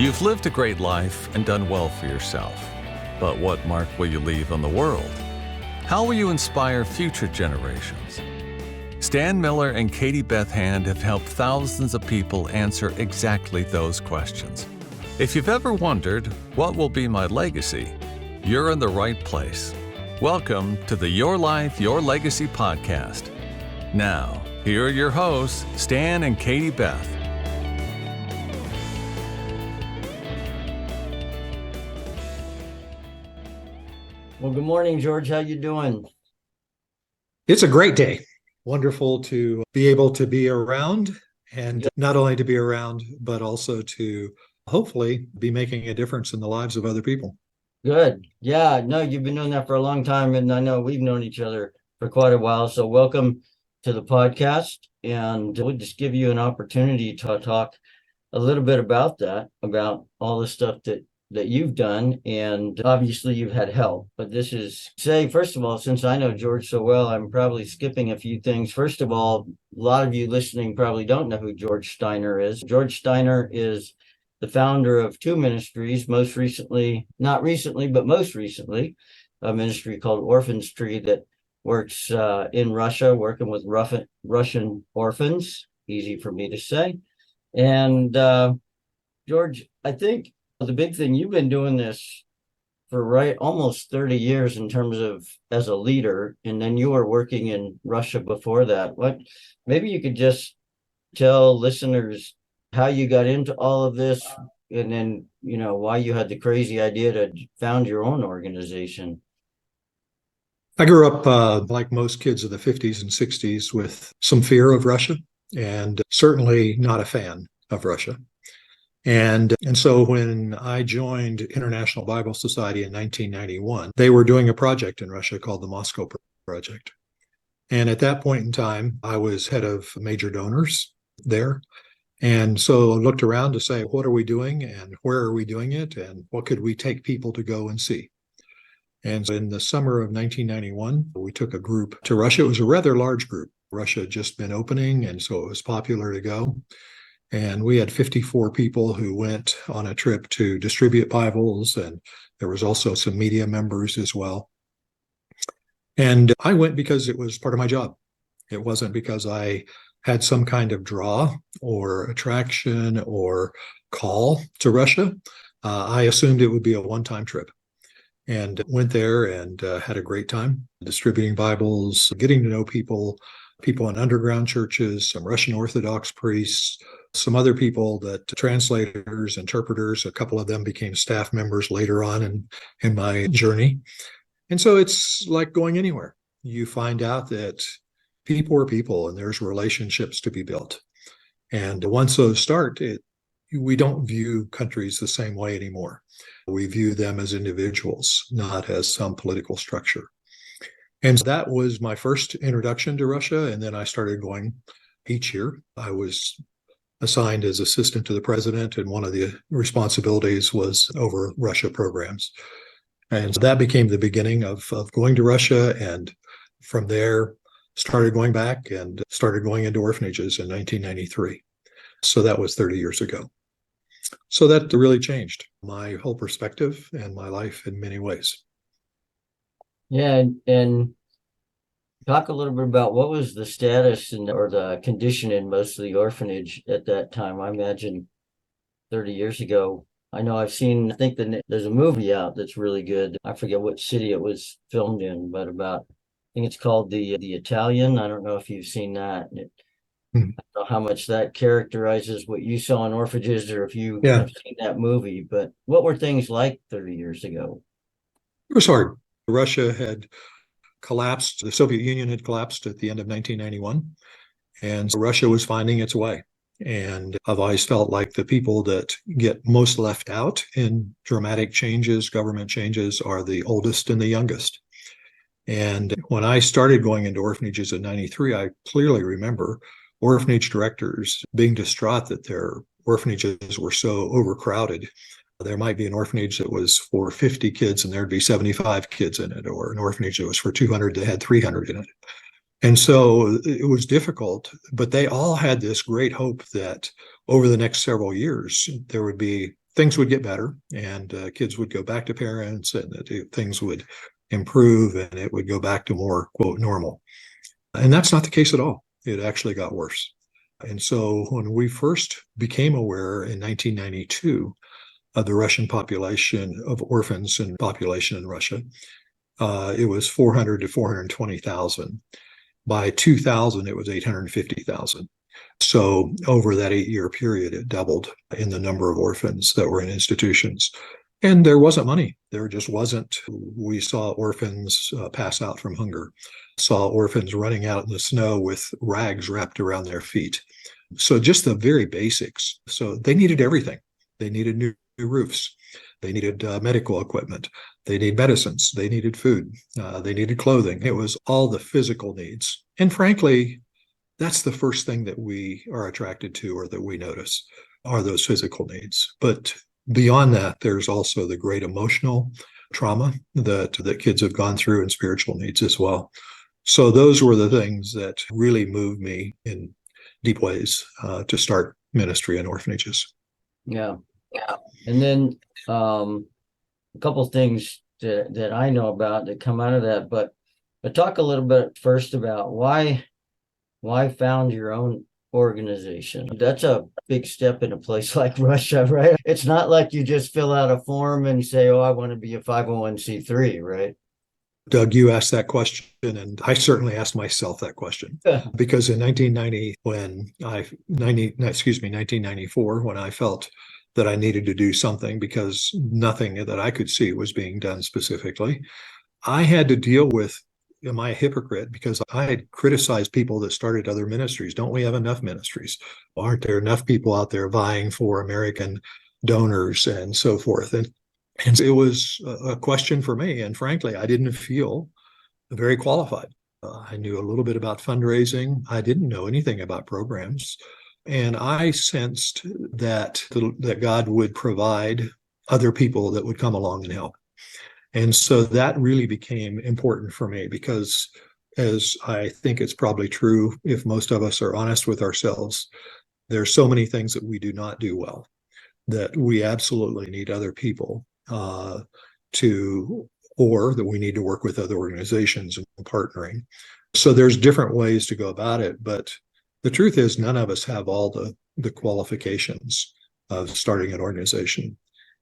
You've lived a great life and done well for yourself. But what mark will you leave on the world? How will you inspire future generations? Stan Miller and Katie Beth Hand have helped thousands of people answer exactly those questions. If you've ever wondered, what will be my legacy? You're in the right place. Welcome to the Your Life, Your Legacy podcast. Now, here are your hosts, Stan and Katie Beth. Well, good morning, George. How you doing? It's a great day. Wonderful to be able to be around, and not only to be around, but also to hopefully be making a difference in the lives of other people. Good. Yeah, no, you've been doing that for a long time, and I know we've known each other for quite a while. So welcome to the podcast, and we'll just give you an opportunity to talk a little bit about that, about all the stuff that you've done. And obviously you've had help, but this is, first of all, since I know George so well, I'm probably skipping a few things. First of all, a lot of you listening probably don't know who George Steiner is. George Steiner is the founder of two ministries, most recently, a ministry called Orphans that works in Russia, working with Russian orphans, easy for me to say. And George, I think the big thing, you've been doing this for almost 30 years in terms of as a leader, and then you were working in Russia before that. Maybe you could just tell listeners how you got into all of this, and then, why you had the crazy idea to found your own organization. I grew up like most kids of the 50s and 60s with some fear of Russia, and certainly not a fan of Russia. And so when I joined International Bible Society in 1991, they were doing a project in Russia called the Moscow Project. And at that point in time, I was head of major donors there. And so I looked around to say, what are we doing and where are we doing it? And what could we take people to go and see? And so in the summer of 1991, we took a group to Russia. It was a rather large group. Russia had just been opening, and so it was popular to go. And we had 54 people who went on a trip to distribute Bibles, and there was also some media members as well. And I went because it was part of my job. It wasn't because I had some kind of draw or attraction or call to Russia. I assumed it would be a one-time trip, and went there and had a great time distributing Bibles, getting to know people in underground churches, some Russian Orthodox priests, some other people, that translators, interpreters. A couple of them became staff members later on in my journey. And so it's like going anywhere. You find out that people are people, and there's relationships to be built. And once those start, we don't view countries the same way anymore. We view them as individuals, not as some political structure. And so that was my first introduction to Russia. And then I started going each year. I was assigned as assistant to the president, and one of the responsibilities was over Russia programs. And so that became the beginning of going to Russia. And from there, started going back and started going into orphanages in 1993. So that was 30 years ago. So that really changed my whole perspective and my life in many ways. Yeah, and talk a little bit about what was the status or the condition in most of the orphanage at that time. I imagine 30 years ago. I know I think there's a movie out that's really good. I forget what city it was filmed in, but I think it's called The Italian. I don't know if you've seen that. I don't know how much that characterizes what you saw in orphanages, or if you have seen that movie. But what were things like 30 years ago? It was hard. Russia had collapsed. The Soviet Union had collapsed at the end of 1991. And so Russia was finding its way. And I've always felt like the people that get most left out in dramatic changes, government changes, are the oldest and the youngest. And when I started going into orphanages in 93, I clearly remember orphanage directors being distraught that their orphanages were so overcrowded. There might be an orphanage that was for 50 kids and there'd be 75 kids in it, or an orphanage that was for 200 that had 300 in it. And so it was difficult, but they all had this great hope that over the next several years, there would be things would get better, and kids would go back to parents, and things would improve, and it would go back to more, quote, normal. And that's not the case at all. It actually got worse. And so when we first became aware in 1992 of the Russian population of orphans and population in Russia, it was 400 to 420,000. By 2000, it was 850,000. So over that 8-year period, it doubled in the number of orphans that were in institutions. And there wasn't money. There just wasn't. We saw orphans pass out from hunger, saw orphans running out in the snow with rags wrapped around their feet. So just the very basics. So they needed everything. They needed new roofs. They needed medical equipment. They needed medicines. They needed food. They needed clothing. It was all the physical needs. And frankly, that's the first thing that we are attracted to or that we notice are those physical needs. But beyond that, there's also the great emotional trauma that kids have gone through and spiritual needs as well. So those were the things that really moved me in deep ways to start ministry in orphanages. Yeah. And then a couple of things that I know about that come out of that, but talk a little bit first about why found your own organization. That's a big step in a place like Russia, right? It's not like you just fill out a form and say, oh, I want to be a 501c3, right? Doug, you asked that question, and I certainly asked myself that question because in 1994, when I felt that I needed to do something because nothing that I could see was being done specifically, I had to deal with, am I a hypocrite? Because I had criticized people that started other ministries. Don't we have enough ministries? Aren't there enough people out there vying for American donors and so forth? And it was a question for me. And frankly, I didn't feel very qualified. I knew a little bit about fundraising. I didn't know anything about programs. And I sensed that God would provide other people that would come along and help. And so that really became important for me because, as I think it's probably true, if most of us are honest with ourselves, there are so many things that we do not do well that we absolutely need other people or that we need to work with other organizations and partnering. So there's different ways to go about it. But the truth is, none of us have all the qualifications of starting an organization.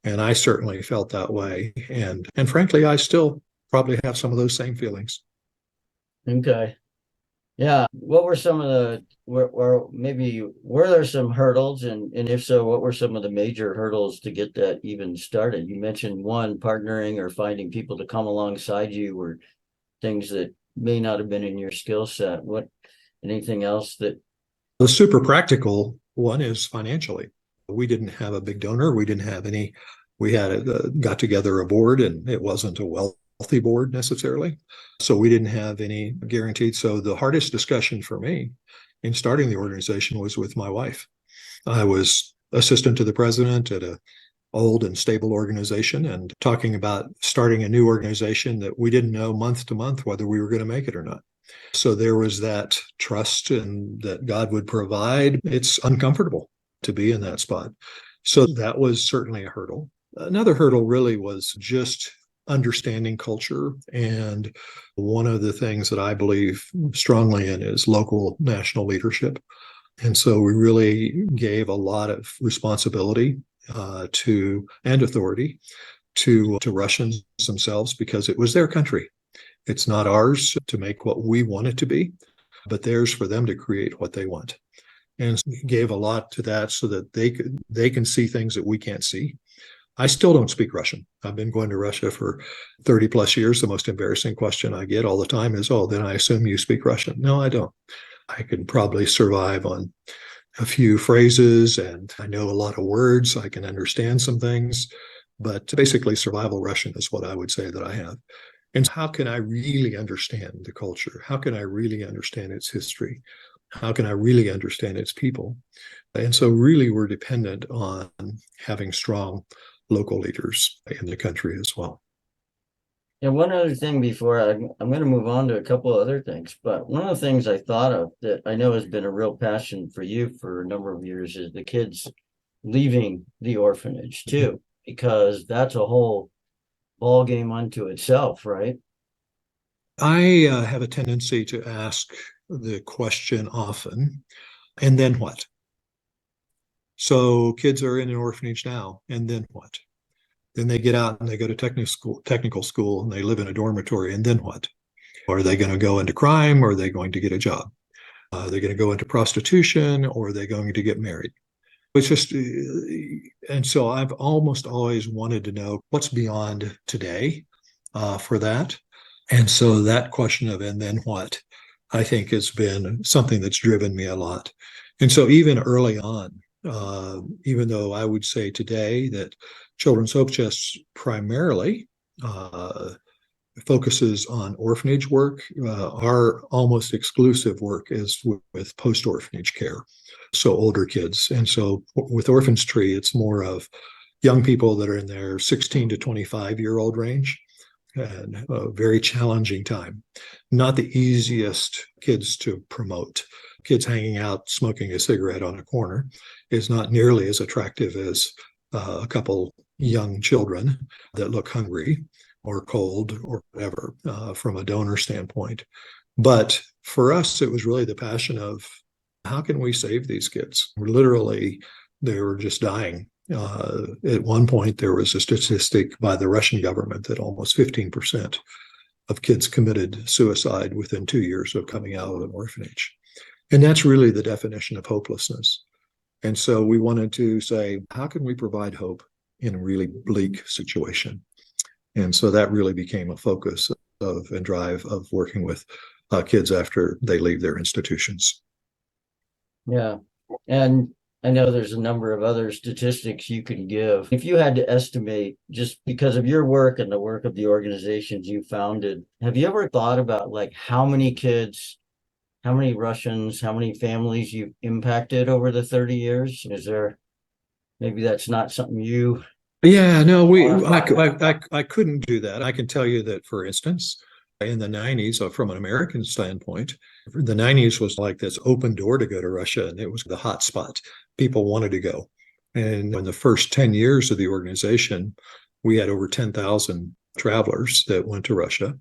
And I certainly felt that way. And frankly, I still probably have some of those same feelings. Okay. Yeah. What were some of the, were there some hurdles? And if so, what were some of the major hurdles to get that even started? You mentioned one, partnering or finding people to come alongside you were things that may not have been in your skill set. Anything else that? The super practical one is financially. We didn't have a big donor. We didn't have any. We had got together a board, and it wasn't a wealthy board necessarily. So we didn't have any guaranteed. So the hardest discussion for me in starting the organization was with my wife. I was assistant to the president at a old and stable organization and talking about starting a new organization that we didn't know month to month whether we were going to make it or not. So there was that trust and that God would provide. It's uncomfortable to be in that spot. So that was certainly a hurdle. Another hurdle really was just understanding culture. And one of the things that I believe strongly in is local national leadership. And so we really gave a lot of responsibility and authority to Russians themselves because it was their country. It's not ours to make what we want it to be, but theirs for them to create what they want. And gave a lot to that so that they can see things that we can't see. I still don't speak Russian. I've been going to Russia for 30 plus years. The most embarrassing question I get all the time is, oh, then I assume you speak Russian. No, I don't. I can probably survive on a few phrases and I know a lot of words. I can understand some things, but basically survival Russian is what I would say that I have. And how can I really understand the culture? How can I really understand its history? How can I really understand its people? And so really we're dependent on having strong local leaders in the country as well. And one other thing before I'm going to move on to a couple of other things, but one of the things I thought of that I know has been a real passion for you for a number of years is the kids leaving the orphanage too, because that's a whole ball game unto itself, right? I have a tendency to ask the question often, and then what? So kids are in an orphanage now, and then what? Then they get out and they go to technical school, and they live in a dormitory, and then what? Are they going to go into crime, or are they going to get a job? Are they going to go into prostitution, or are they going to get married? It's just, and so I've almost always wanted to know what's beyond today for that. And so that question of, and then what, I think has been something that's driven me a lot. And so even early on, even though I would say today that Children's HopeChest primarily focuses on orphanage work, our almost exclusive work is with post-orphanage care, so older kids. And so with Orphans Tree, it's more of young people that are in their 16 to 25-year-old range, and a very challenging time. Not the easiest kids to promote. Kids hanging out smoking a cigarette on a corner is not nearly as attractive as a couple young children that look hungry or cold or whatever from a donor standpoint. But for us, it was really the passion of how can we save these kids? Literally, they were just dying. At one point, there was a statistic by the Russian government that almost 15% of kids committed suicide within 2 years of coming out of an orphanage. And that's really the definition of hopelessness. And so we wanted to say, how can we provide hope in a really bleak situation? And so that really became a focus of and drive of working with kids after they leave their institutions. Yeah. And I know there's a number of other statistics you can give. If you had to estimate, just because of your work and the work of the organizations you founded, have you ever thought about like how many kids, how many Russians, how many families you've impacted over the 30 years? Is there, maybe that's not something you... Yeah, no, I couldn't do that. I can tell you that, for instance, in the 90s, from an American standpoint, the 90s was like this open door to go to Russia, and it was the hot spot. People wanted to go. And in the first 10 years of the organization, we had over 10,000 travelers that went to Russia.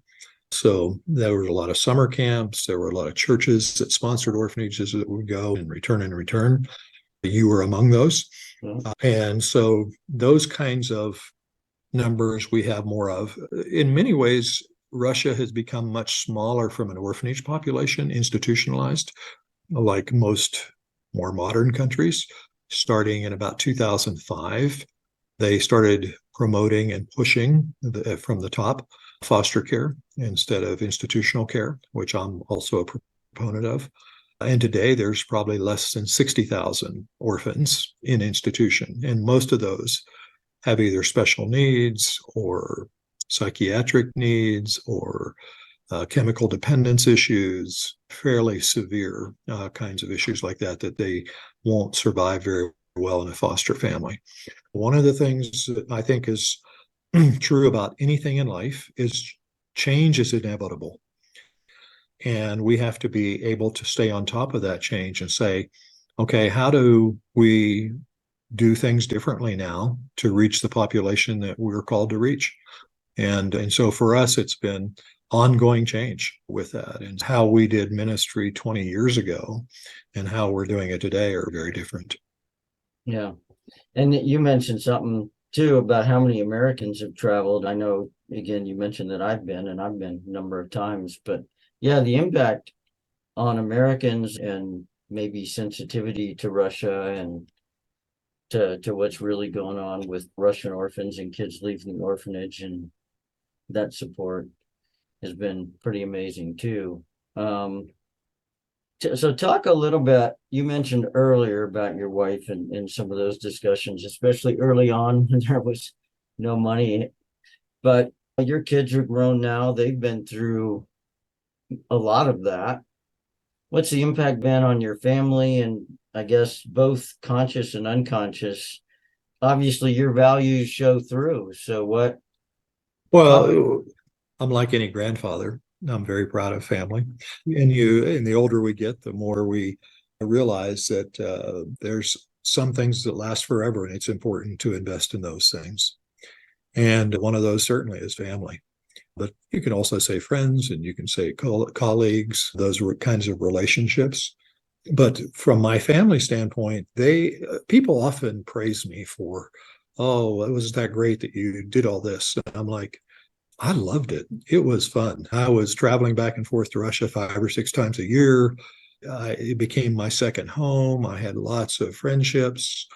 So there were a lot of summer camps. There were a lot of churches that sponsored orphanages that would go and return and return. You were among those. And so those kinds of numbers we have more of. In many ways, Russia has become much smaller from an orphanage population, institutionalized, like most more modern countries. Starting in about 2005, they started promoting and pushing from the top foster care instead of institutional care, which I'm also a proponent of. And today there's probably less than 60,000 orphans in institution. And most of those have either special needs or psychiatric needs or chemical dependence issues, fairly severe kinds of issues like that, that they won't survive very well in a foster family. One of the things that I think is true about anything in life is change is inevitable. And we have to be able to stay on top of that change and say, okay, how do we do things differently now to reach the population that we're called to reach? And so for us, it's been ongoing change with that. And how we did ministry 20 years ago and how we're doing it today are very different. Yeah. And you mentioned something too about how many Americans have traveled. I know, again, you mentioned that I've been a number of times, but yeah, the impact on Americans and maybe sensitivity to Russia and to what's really going on with Russian orphans and kids leaving the orphanage, and that support has been pretty amazing too. So talk a little bit, you mentioned earlier about your wife and some of those discussions, especially early on when there was no money, but your kids are grown now. They've been through a lot of that. What's the impact been on your family, and I guess both conscious and unconscious? Obviously your values show through. So what? Well, I'm like any grandfather. I'm very proud of family. And the older we get, the more we realize that there's some things that last forever, and it's important to invest in those things. And one of those certainly is family. But you can also say friends, and you can say colleagues, those kinds of relationships. But from my family standpoint, people often praise me for, oh, it was that great that you did all this. And I'm like, I loved it. It was fun. I was traveling back and forth to Russia 5 or 6 times a year. It became my second home. I had lots of friendships.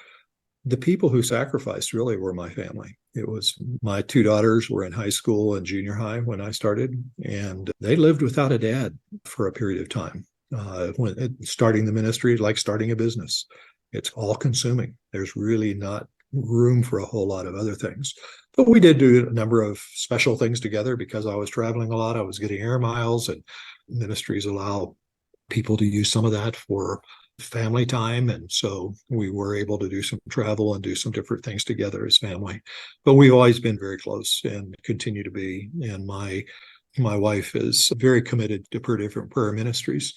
The people who sacrificed really were my family. It was my 2 daughters were in high school and junior high when I started, and they lived without a dad for a period of time. When starting the ministry, like starting a business, it's all consuming. There's really not room for a whole lot of other things. But we did do a number of special things together because I was traveling a lot. I was getting air miles, and ministries allow people to use some of that for family time. And so we were able to do some travel and do some different things together as family. But we've always been very close and continue to be. And my wife is very committed to different prayer ministries.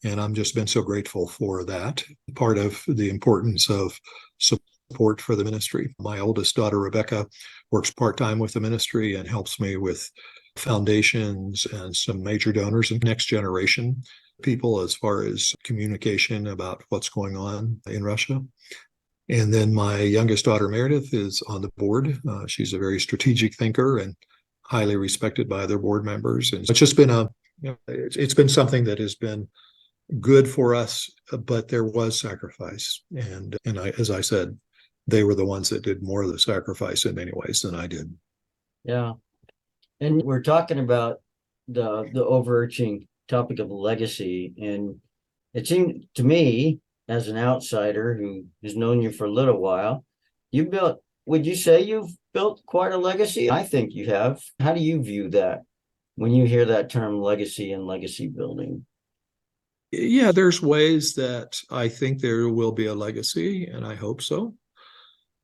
And I'm just been so grateful for that. Part of the importance of support for the ministry. My oldest daughter, Rebecca, works part-time with the ministry and helps me with foundations and some major donors and next generation people as far as communication about what's going on in Russia. And then my youngest daughter, Meredith, is on the board. She's a very strategic thinker and highly respected by other board members. And it's just been it's been something that has been good for us, but there was sacrifice. And as I said, they were the ones that did more of the sacrifice in many ways than I did. Yeah. And we're talking about the overarching topic of legacy. And it seemed to me, as an outsider who has known you for a little while, would you say you've built quite a legacy? I think you have. How do you view that when you hear that term legacy and legacy building? Yeah, there's ways that I think there will be a legacy, and I hope so.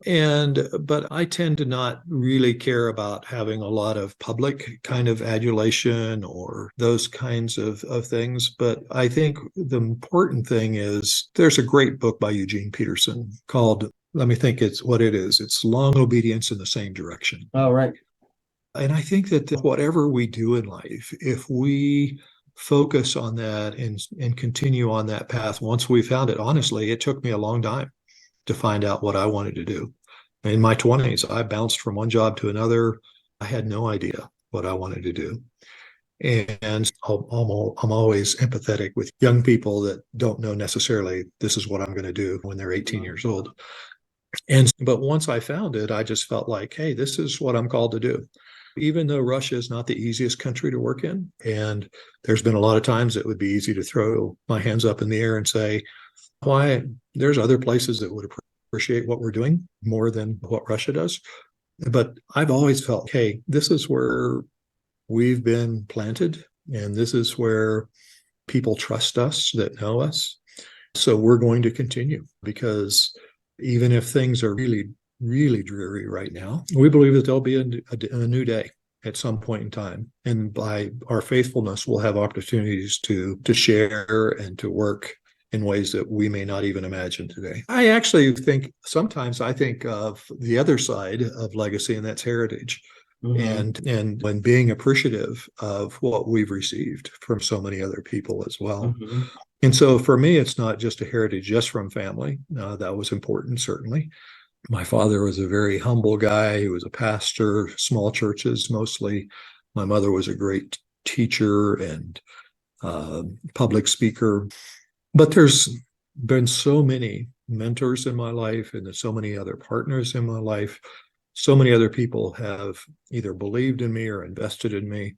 But I tend to not really care about having a lot of public kind of adulation or those kinds of things. But I think the important thing is there's a great book by Eugene Peterson called, let me think it's what it is. It's Long Obedience in the Same Direction. Oh, right. And I think that whatever we do in life, if we focus on that and continue on that path, once we found it, honestly, it took me a long time to find out what I wanted to do. In my 20s, I bounced from one job to another. I had no idea what I wanted to do. And I'm always empathetic with young people that don't know necessarily this is what I'm going to do when they're 18 years old. But once I found it, I just felt like, hey, this is what I'm called to do. Even though Russia is not the easiest country to work in, and there's been a lot of times it would be easy to throw my hands up in the air and say, why, there's other places that would appreciate what we're doing more than what Russia does. But I've always felt, hey, this is where we've been planted, and this is where people trust us that know us. So we're going to continue, because even if things are really, really dreary right now, we believe that there'll be a new day at some point in time. And by our faithfulness, we'll have opportunities to share and to work in ways that we may not even imagine today. I actually think sometimes I think of the other side of legacy, and that's heritage. Mm-hmm. And when being appreciative of what we've received from so many other people as well. Mm-hmm. And so for me, it's not just a heritage just from family. That was important, certainly. My father was a very humble guy. He was a pastor, small churches mostly. My mother was a great teacher and public speaker. But there's been so many mentors in my life, and there's so many other partners in my life. So many other people have either believed in me or invested in me.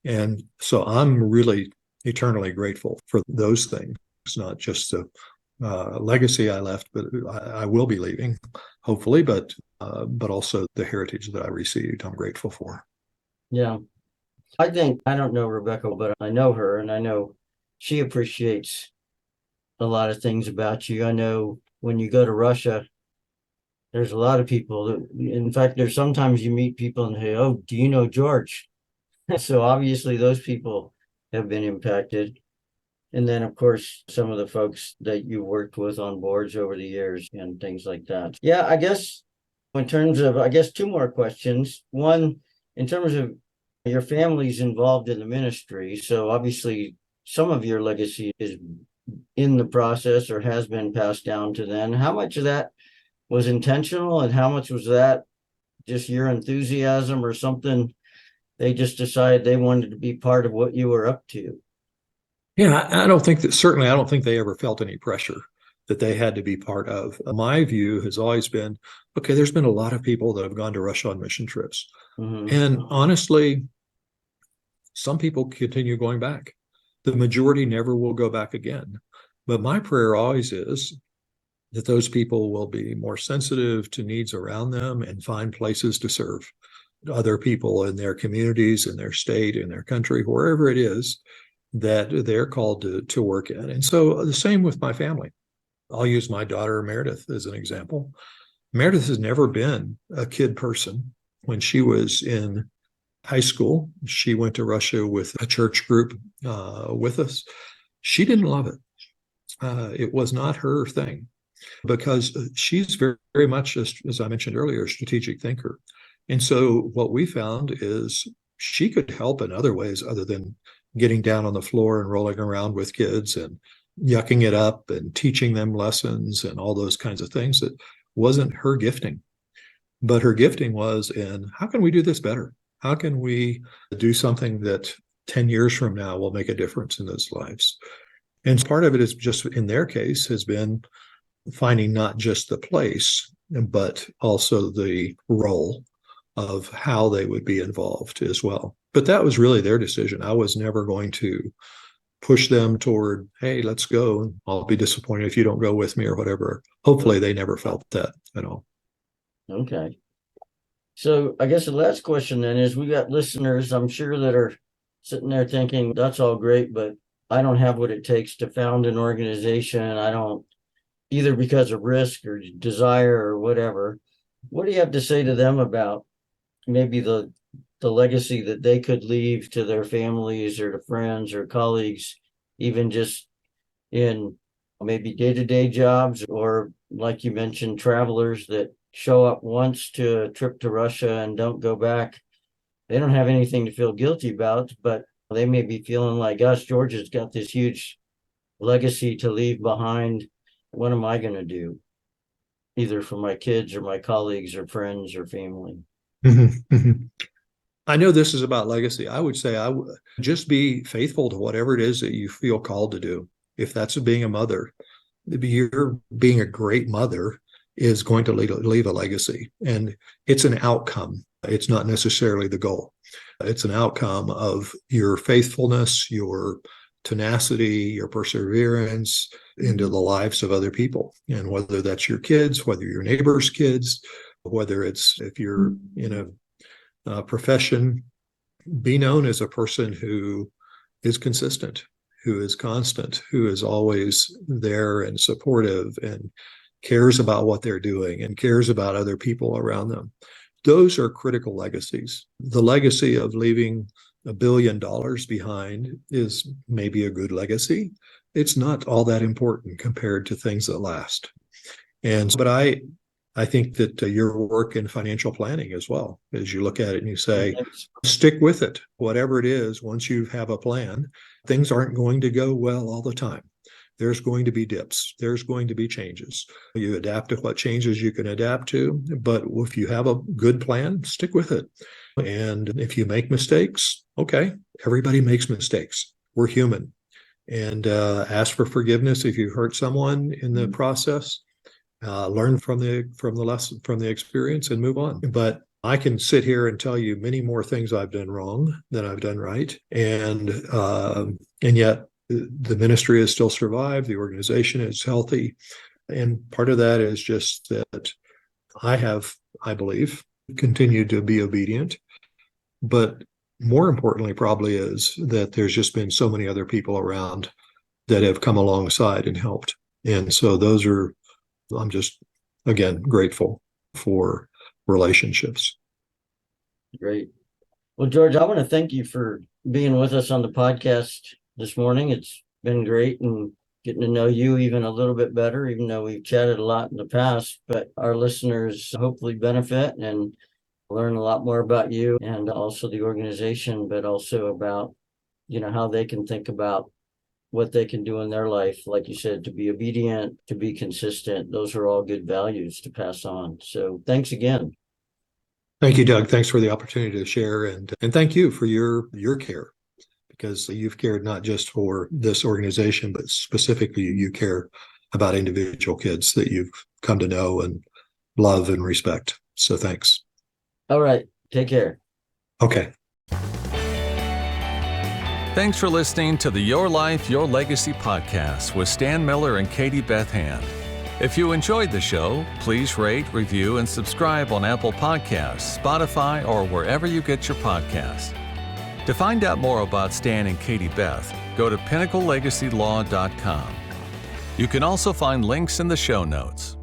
And so I'm really eternally grateful for those things. It's not just the legacy I left, but I will be leaving, hopefully, but also the heritage that I received, I'm grateful for. Yeah. I don't know Rebecca, but I know her, and I know she appreciates a lot of things about you. I know when you go to Russia, there's a lot of people that, in fact, there's sometimes you meet people and say, oh, do you know George? So obviously those people have been impacted. And then, of course, some of the folks that you worked with on boards over the years and things like that. Yeah, I guess in terms of, two more questions. One, in terms of your family's involved in the ministry. So obviously, some of your legacy is in the process or has been passed down to them. How much of that was intentional and how much was that just your enthusiasm or something they just decided they wanted to be part of what you were up to? Yeah, I don't think that, certainly, I don't think they ever felt any pressure that they had to be part of. My view has always been, okay, there's been a lot of people that have gone to Russia on mission trips. Mm-hmm. And honestly, some people continue going back. The majority never will go back again. But my prayer always is that those people will be more sensitive to needs around them and find places to serve other people in their communities, in their state, in their country, wherever it is that they're called to work in. And so the same with my family. I'll use my daughter Meredith as an example. Meredith has never been a kid person. When she was in high school, she went to Russia with a church group with us. She didn't love it. It was not her thing, because she's very, very much, as I mentioned earlier, a strategic thinker. And so what we found is she could help in other ways other than getting down on the floor and rolling around with kids and yucking it up and teaching them lessons and all those kinds of things. That wasn't her gifting. But her gifting was in, how can we do this better? How can we do something that 10 years from now will make a difference in those lives? And part of it is just, in their case, has been finding not just the place, but also the role of how they would be involved as well. But that was really their decision. I was never going to push them toward, hey, let's go. I'll be disappointed if you don't go with me or whatever. Hopefully they never felt that at all. Okay. So I guess the last question then is, we got listeners, I'm sure, that are sitting there thinking, that's all great, but I don't have what it takes to found an organization. I don't, either because of risk or desire or whatever. What do you have to say to them about maybe the legacy that they could leave to their families or to friends or colleagues, even just in maybe day-to-day jobs, or like you mentioned, travelers that show up once to a trip to Russia and don't go back? They don't have anything to feel guilty about, but they may be feeling like, gosh, Georgia's got this huge legacy to leave behind. What am I going to do? Either for my kids or my colleagues or friends or family. I know this is about legacy. I would say just be faithful to whatever it is that you feel called to do. If that's being a mother, you're being a great mother is going to leave a legacy. And it's an outcome. It's not necessarily the goal. It's an outcome of your faithfulness, your tenacity, your perseverance into the lives of other people. And whether that's your kids, whether your neighbors' kids, whether it's, if you're in a profession, be known as a person who is consistent, who is constant, who is always there and supportive and cares about what they're doing and cares about other people around them. Those are critical legacies. The legacy of leaving $1 billion behind is maybe a good legacy. It's not all that important compared to things that last. But I think that your work in financial planning as well, as you look at it and you say, stick with it, whatever it is. Once you have a plan, things aren't going to go well all the time. There's going to be dips. There's going to be changes. You adapt to what changes you can adapt to. But if you have a good plan, stick with it. And if you make mistakes, okay, everybody makes mistakes. We're human. And ask for forgiveness if you hurt someone in the process. Learn from the lesson, from the experience, and move on. But I can sit here and tell you many more things I've done wrong than I've done right. And yet the ministry has still survived. The organization is healthy. And part of that is just that I believe, continued to be obedient. But more importantly, probably, is that there's just been so many other people around that have come alongside and helped. And so I'm just, again, grateful for relationships. Great. Well, George, I want to thank you for being with us on the podcast this morning. It's been great, and getting to know you even a little bit better, even though we've chatted a lot in the past. But our listeners hopefully benefit and learn a lot more about you and also the organization, but also about, how they can think about what they can do in their life. Like you said, to be obedient, to be consistent. Those are all good values to pass on. So thanks again. Thank you, Doug. Thanks for the opportunity to share, and thank you for your care, because you've cared not just for this organization, but specifically you care about individual kids that you've come to know and love and respect. So thanks. All right. Take care. Okay. Thanks for listening to the Your Life, Your Legacy podcast with Stan Miller and Katie Beth Hand. If you enjoyed the show, please rate, review, and subscribe on Apple Podcasts, Spotify, or wherever you get your podcasts. To find out more about Stan and Katie Beth, go to pinnaclelegacylaw.com. You can also find links in the show notes.